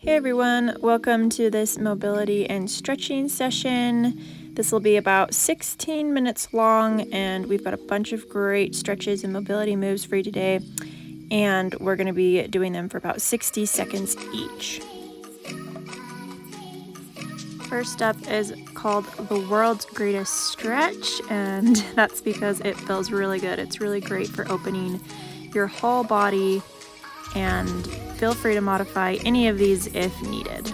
Hey everyone, welcome to this mobility and stretching session. This will be about 16 minutes long, and we've got a bunch of great stretches and mobility moves for you today, and we're going to be doing them for about 60 seconds each. First up is called the world's greatest stretch, and that's because it feels really good. It's really great for opening your whole body, and feel free to modify any of these if needed.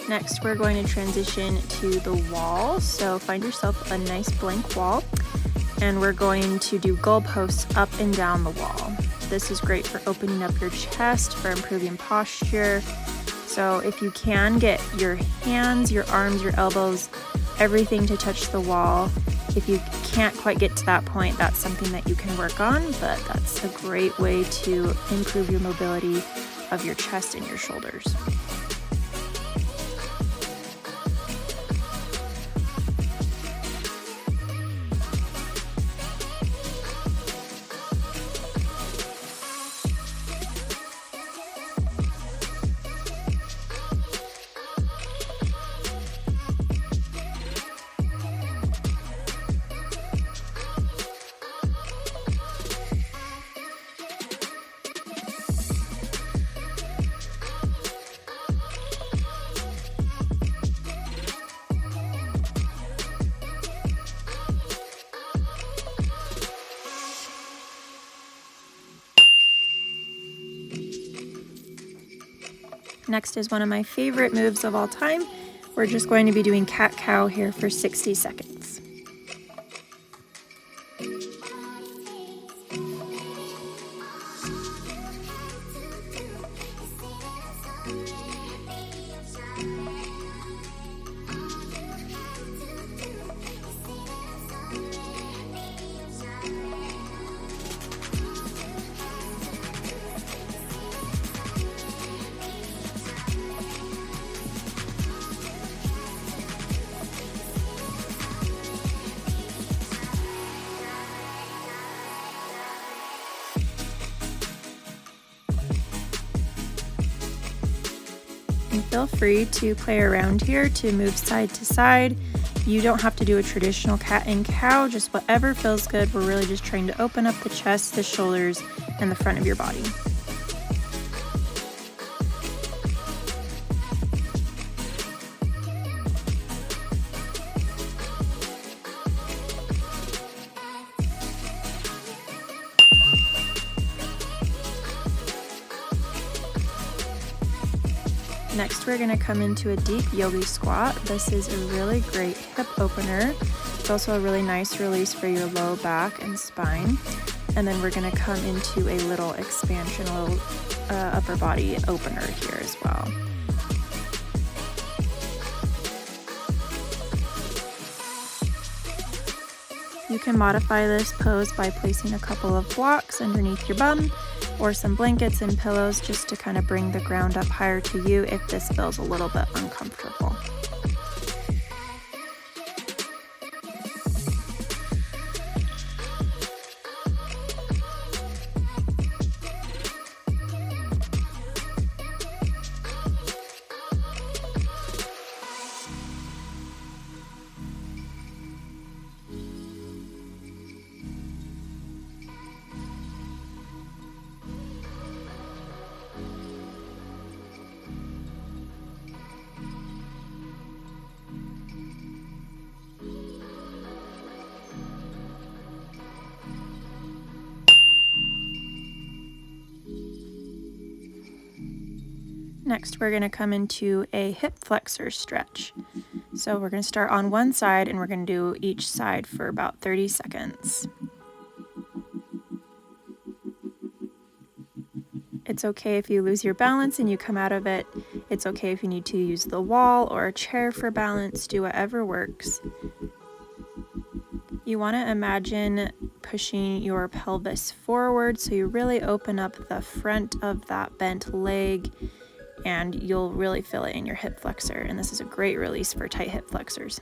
Next, we're going to transition to the wall. So find yourself a nice blank wall, and we're going to do goalposts up and down the wall. This is great for opening up your chest, for improving posture. So if you can, get your hands, your arms, your elbows, everything to touch the wall. If you can't quite get to that point, that's something that you can work on, but that's a great way to improve your mobility of your chest and your shoulders. Next is one of my favorite moves of all time. We're just going to be doing cat-cow here for 60 seconds. And feel free to play around here to move side to side. You don't have to do a traditional cat and cow, just whatever feels good. We're really just trying to open up the chest, the shoulders, and the front of your body. Next, we're going to come into a deep yogi squat. This is a really great hip opener. It's also a really nice release for your low back and spine. And then we're going to come into a little expansion, a little upper body opener here as well. You can modify this pose by placing a couple of blocks underneath your bum, or some blankets and pillows just to kind of bring the ground up higher to you if this feels a little bit uncomfortable. Next, we're going to come into a hip flexor stretch. So we're going to start on one side and we're going to do each side for about 30 seconds. It's okay if you lose your balance and you come out of it. It's okay if you need to use the wall or a chair for balance. Do whatever works. You want to imagine pushing your pelvis forward so you really open up the front of that bent leg, and you'll really feel it in your hip flexor. And this is a great release for tight hip flexors.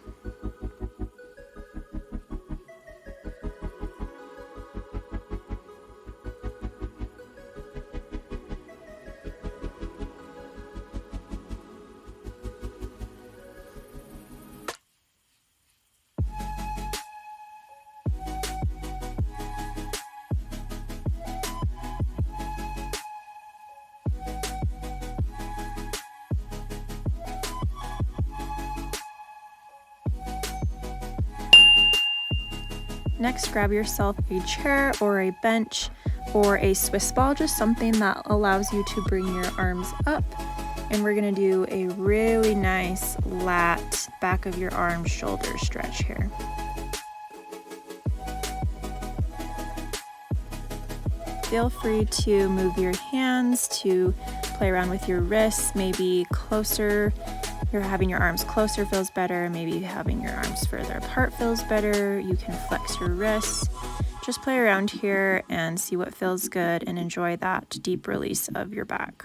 Next, grab yourself a chair or a bench or a Swiss ball, just something that allows you to bring your arms up. And we're gonna do a really nice lat back of your arm shoulder stretch here. Feel free to move your hands to play around with your wrists, maybe closer. You're having your arms closer feels better, maybe having your arms further apart feels better. You can flex your wrists. Just play around here and see what feels good and enjoy that deep release of your back.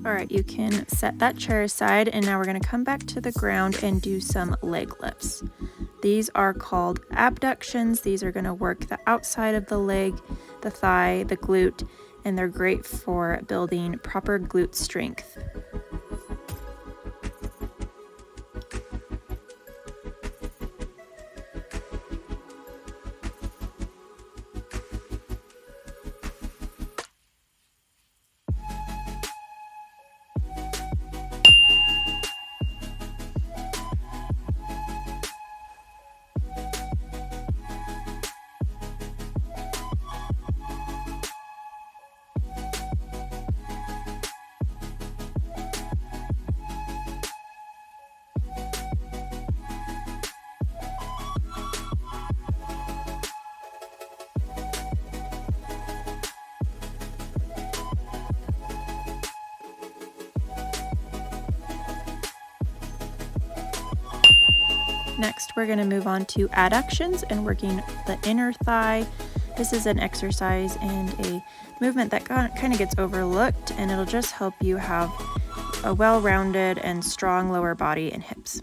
All right, you can set that chair aside, and now we're going to come back to the ground and do some leg lifts. These are called abductions. These are going to work the outside of the leg, the thigh, the glute, and they're great for building proper glute strength. Next, we're going to move on to adductions and working the inner thigh. This is an exercise and a movement that kind of gets overlooked, and it'll just help you have a well-rounded and strong lower body and hips.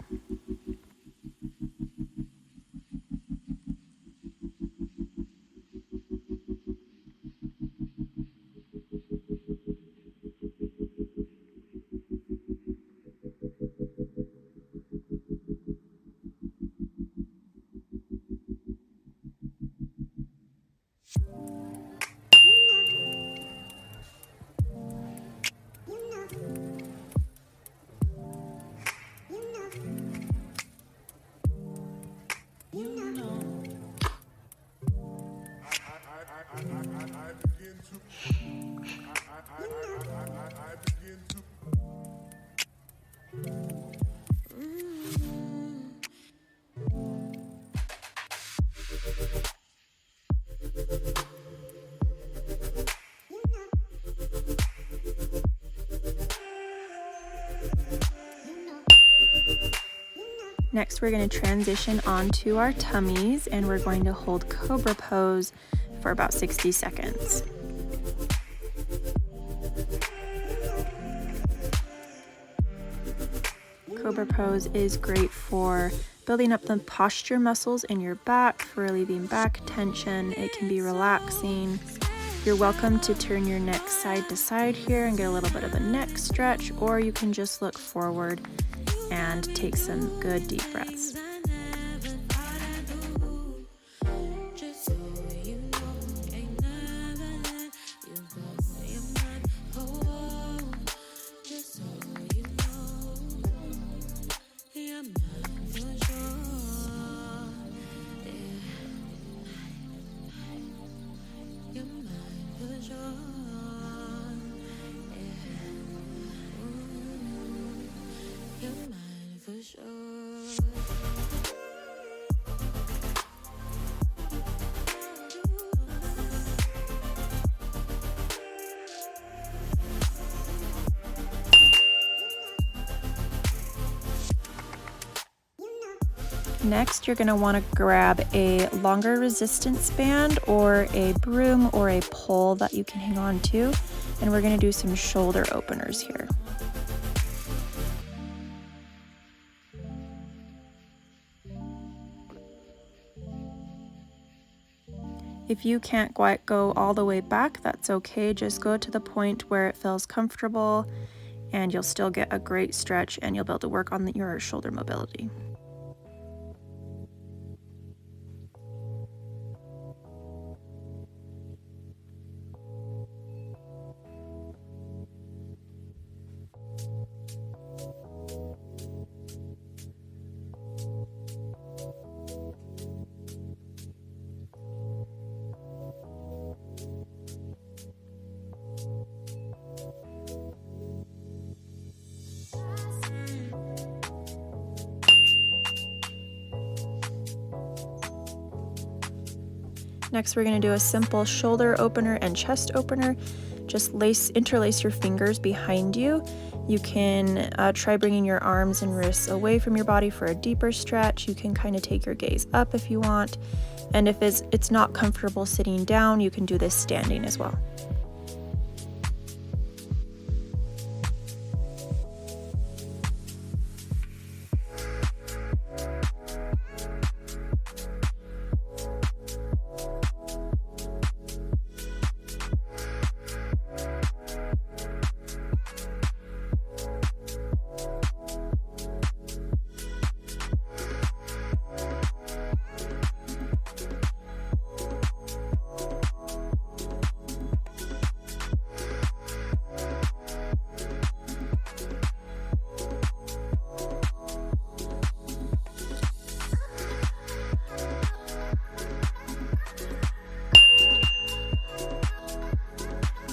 Next, we're going to transition onto our tummies, and we're going to hold Cobra Pose for about 60 seconds. Cobra Pose is great for building up the posture muscles in your back, for relieving back tension. It can be relaxing. You're welcome to turn your neck side to side here and get a little bit of a neck stretch, or you can just look forward and take some good deep breaths. Next, you're going to want to grab a longer resistance band or a broom or a pole that you can hang on to, and we're going to do some shoulder openers here. If you can't quite go all the way back, that's okay. Just go to the point where it feels comfortable and you'll still get a great stretch and you'll be able to work on your shoulder mobility. Next, we're going to do a simple shoulder opener and chest opener. Just interlace your fingers behind you. You can try bringing your arms and wrists away from your body for a deeper stretch. You can kind of take your gaze up if you want. And if it's not comfortable sitting down, you can do this standing as well.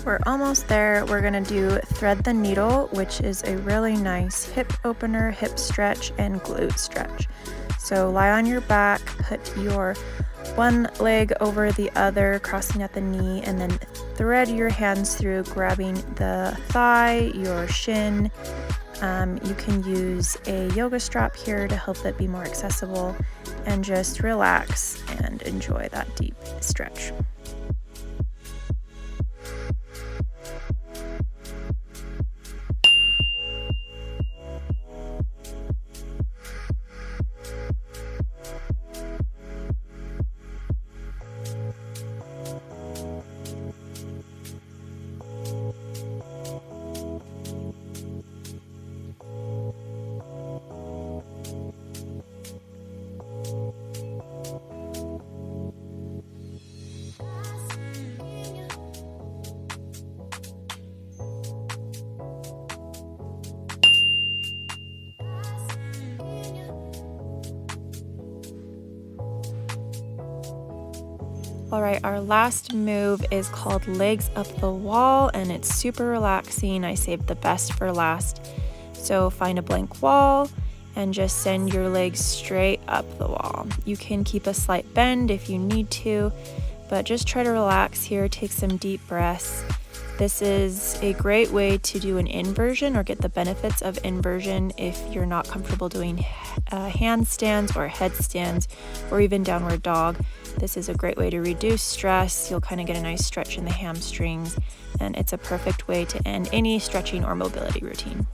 We're almost there. We're gonna do thread the needle, which is a really nice hip opener, hip stretch, and glute stretch. So lie on your back, put your one leg over the other, crossing at the knee, and then thread your hands through, grabbing the thigh, your shin. You can use a yoga strap here to help it be more accessible, and just relax and enjoy that deep stretch. All right, our last move is called legs up the wall, and it's super relaxing. I saved the best for last. So find a blank wall and just send your legs straight up the wall. You can keep a slight bend if you need to, but just try to relax here, take some deep breaths. This is a great way to do an inversion or get the benefits of inversion if you're not comfortable doing handstands or headstands or even downward dog. This is a great way to reduce stress. You'll kind of get a nice stretch in the hamstrings, and it's a perfect way to end any stretching or mobility routine.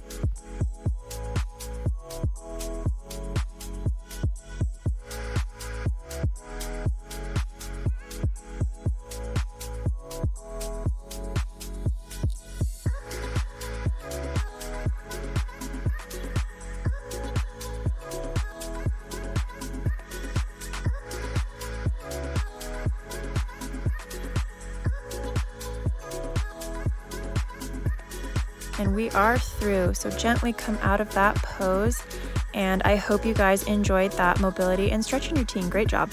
And we are through, so gently come out of that pose. And I hope you guys enjoyed that mobility and stretching routine. Great job.